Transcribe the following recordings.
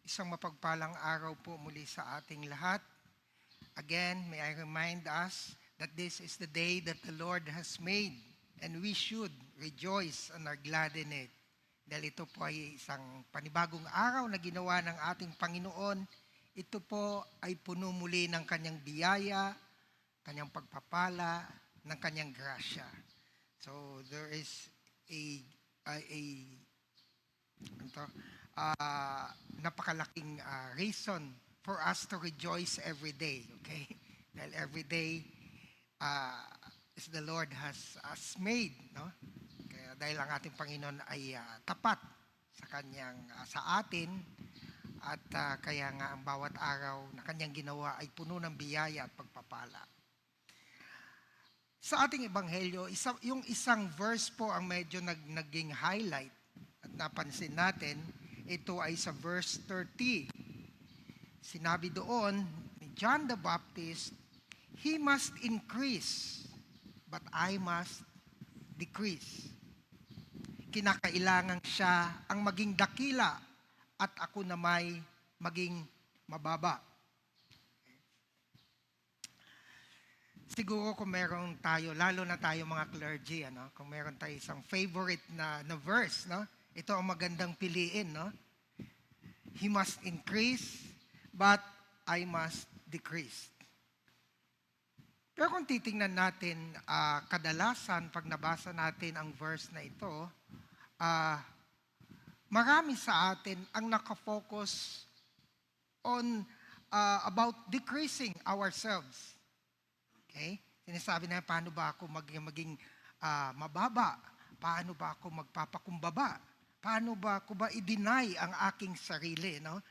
Isang mapagpalang araw po muli sa ating lahat. Again, may I remind us that this is the day that the Lord has made and we should rejoice and are glad in it. Dahil ito po ay isang panibagong araw na ginawa ng ating Panginoon. Ito po ay puno muli ng kanyang biyaya, kanyang pagpapala, ng kanyang grasya. So there is napakalaking reason for us to rejoice every day, okay? Dahil every day is the Lord has made, no? Kaya dahil ang ating Panginoon ay tapat sa kanyang sa atin at kaya nga ang bawat araw na kanyang ginawa ay puno ng biyaya at pagpapala. Sa ating ebanghelyo, yung isang verse po ang medyo naging highlight at napansin natin. Ito ay sa verse 30. Sinabi doon ni John the Baptist, "He must increase, but I must decrease." Kinakailangan siya ang maging dakila at ako na may maging mababa. Siguro kung meron tayo, lalo na tayo mga clergy, kung meron tayo isang favorite na verse, no? Ito ang magandang piliin, no? He must increase, but I must decrease. Pero kung titingnan natin, kadalasan, pag nabasa natin ang verse na ito, marami sa atin ang nakafocus on about decreasing ourselves. Okay? Sinasabi na, paano ba ako maging mababa? Paano ba ako magpapakumbaba? Paano ba ako ba i-deny ang aking sarili? No?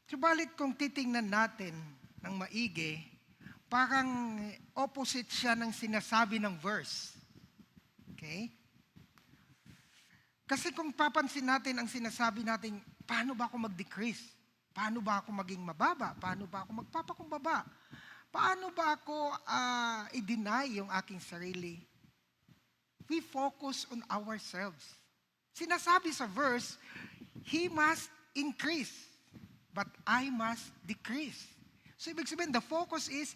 Subalit kung titingnan natin ng maigi, parang opposite siya ng sinasabi ng verse. Okay? Kasi kung papansin natin ang sinasabi natin, paano ba ako mag-decrease? Paano ba ako maging mababa? Paano ba ako magpapakumbaba? Paano ba ako i-deny yung aking sarili? We focus on ourselves. Sinasabi sa verse, He must increase, but I must decrease. So ibig sabihin, the focus is,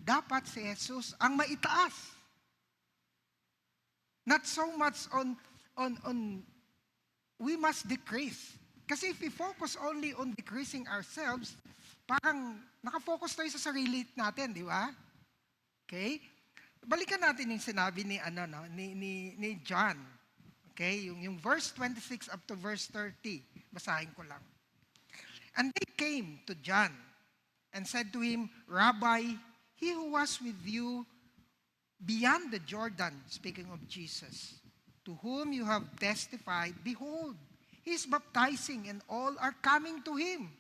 dapat si Jesus ang maitaas. Not so much on we must decrease. Kasi if we focus only on decreasing ourselves, parang nakafocus tayo sa sarili natin, di ba? Okay? Balikan natin yung sinabi ni John. Okay? Yung verse 26 up to verse 30. Basahin ko lang. "And they came to John and said to him, 'Rabbi, he who was with you beyond the Jordan,'" speaking of Jesus, "'to whom you have testified, behold, he is baptizing and all are coming to him.'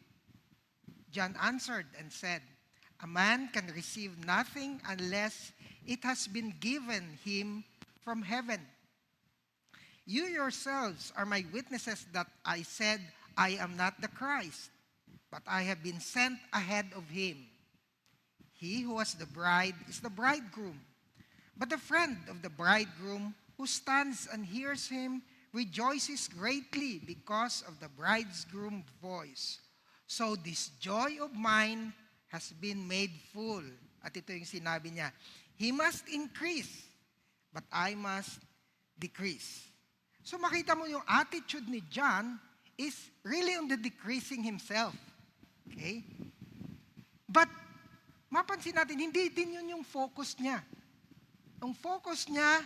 John answered and said, 'A man can receive nothing unless it has been given him from heaven. You yourselves are my witnesses that I said, I am not the Christ, but I have been sent ahead of him. He who has the bride is the bridegroom. But the friend of the bridegroom who stands and hears him rejoices greatly because of the bridegroom's voice. So this joy of mine has been made full." At ito yung sinabi niya, "He must increase, but I must decrease." So makita mo yung attitude ni John is really on the decreasing himself. Okay? But mapansin natin, hindi din yun yung focus niya. Ang focus niya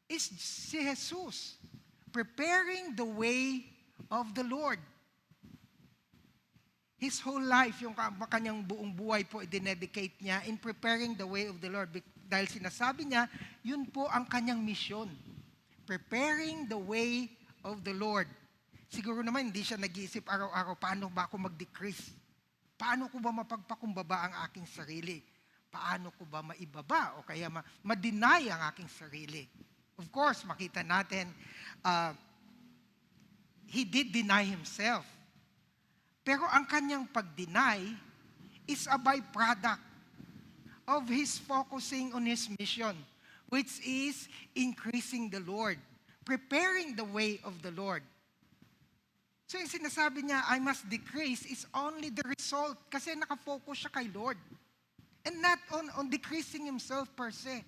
is si Jesus, preparing the way of the Lord. His whole life, yung kanyang buong buhay po, i-dedicate niya in preparing the way of the Lord. Dahil sinasabi niya, yun po ang kanyang mission. Preparing the way of the Lord. Siguro naman, hindi siya nag-iisip araw-araw, paano ba ako mag-decrease? Paano ko ba mapagpakumbaba ang aking sarili? Paano ko ba maibaba o kaya ma-deny ang aking sarili? Of course, makita natin, he did deny himself. Pero ang kanyang pag-deny is a byproduct of his focusing on his mission, which is increasing the Lord, preparing the way of the Lord. So yung sinasabi niya, I must decrease, is only the result kasi nakafocus siya kay Lord. And not on decreasing himself per se.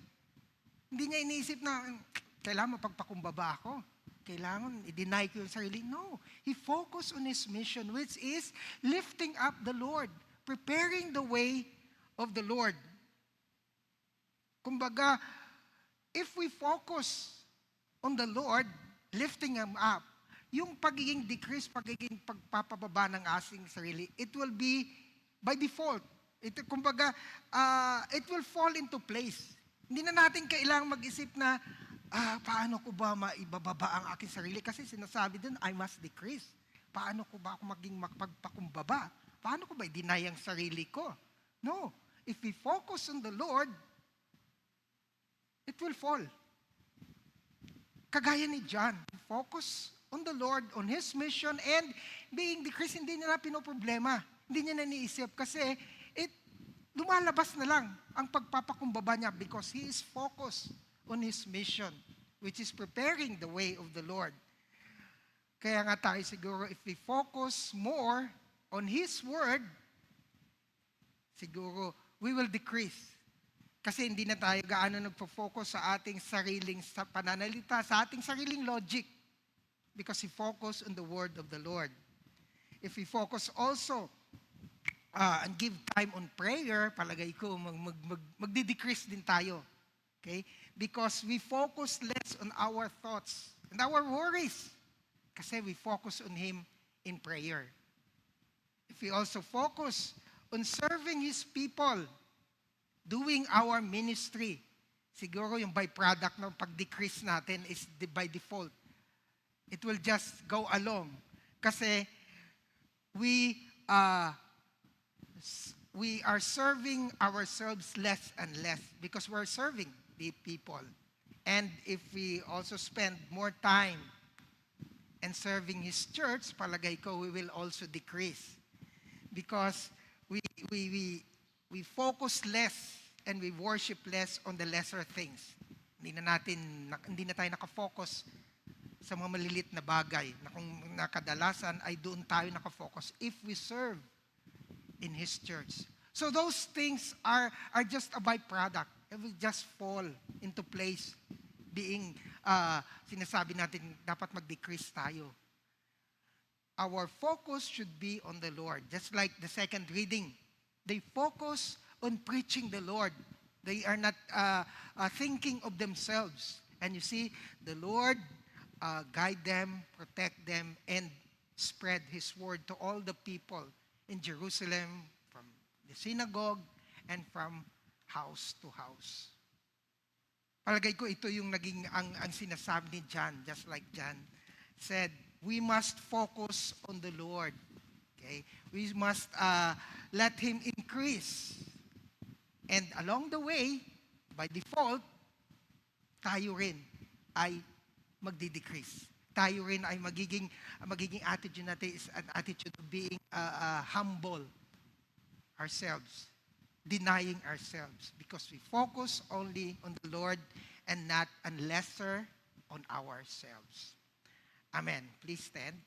Hindi niya iniisip na, kailangan mapagpakumbaba ako. Kailangan i-deny ko yung sarili. No. He focused on his mission, which is lifting up the Lord, preparing the way of the Lord. Kumbaga, if we focus on the Lord, lifting Him up, yung pagiging decrease, pagiging pagpapababa ng asing sarili, it will be by default. Kumbaga, it will fall into place. Hindi na natin kailangang mag-isip na, paano ko ba maibababa ang aking sarili? Kasi sinasabi din, I must decrease. Paano ko ba ako maging magpagpakumbaba? Paano ko ba i-deny ang sarili ko? No. If we focus on the Lord, it will fall. Kagaya ni John, focus on the Lord, on His mission, and being decreased, hindi niya na pinoproblema. Hindi niya na niisip kasi lumalabas na lang ang pagpapakumbaba niya because He is focused on His mission, which is preparing the way of the Lord. Kaya nga tayo siguro, if we focus more on His Word, siguro we will decrease. Kasi hindi na tayo gaano nagpo-focus sa ating sariling pananalita, sa ating sariling logic. Because we focus on the Word of the Lord. If we focus also and give time on prayer, palagay ko, magdi-decrease din tayo. Okay? Because we focus less on our thoughts and our worries. Kasi we focus on Him in prayer. If we also focus on serving His people, doing our ministry, siguro yung byproduct ng pag-decrease natin is by default. It will just go along. Kasi we are serving ourselves less and less because we're serving the people. And if we also spend more time in serving His church, palagay ko, we will also decrease. Because we focus less and we worship less on the lesser things. Hindi na tayo nakafocus sa mga malilit na bagay na kung nakadalasan ay doon tayo nakafocus if we serve in His church. So those things are just a byproduct. It will just fall into place being, sinasabi natin, dapat mag-decrease tayo. Our focus should be on the Lord. Just like the second reading, they focus on preaching the Lord. They are not thinking of themselves. And you see, the Lord guide them, protect them, and spread His word to all the people in Jerusalem, from the synagogue, and from house to house. Palagay ko ito yung naging ang sinasabi ni John, just like John said, we must focus on the Lord. Okay? We must let Him increase. And along the way, by default, tayo rin ay magdi-decrease. Tayo rin ay magiging attitude natin is an attitude of being humble ourselves, denying ourselves, because we focus only on the Lord and not and lesser on ourselves. Amen. Please stand.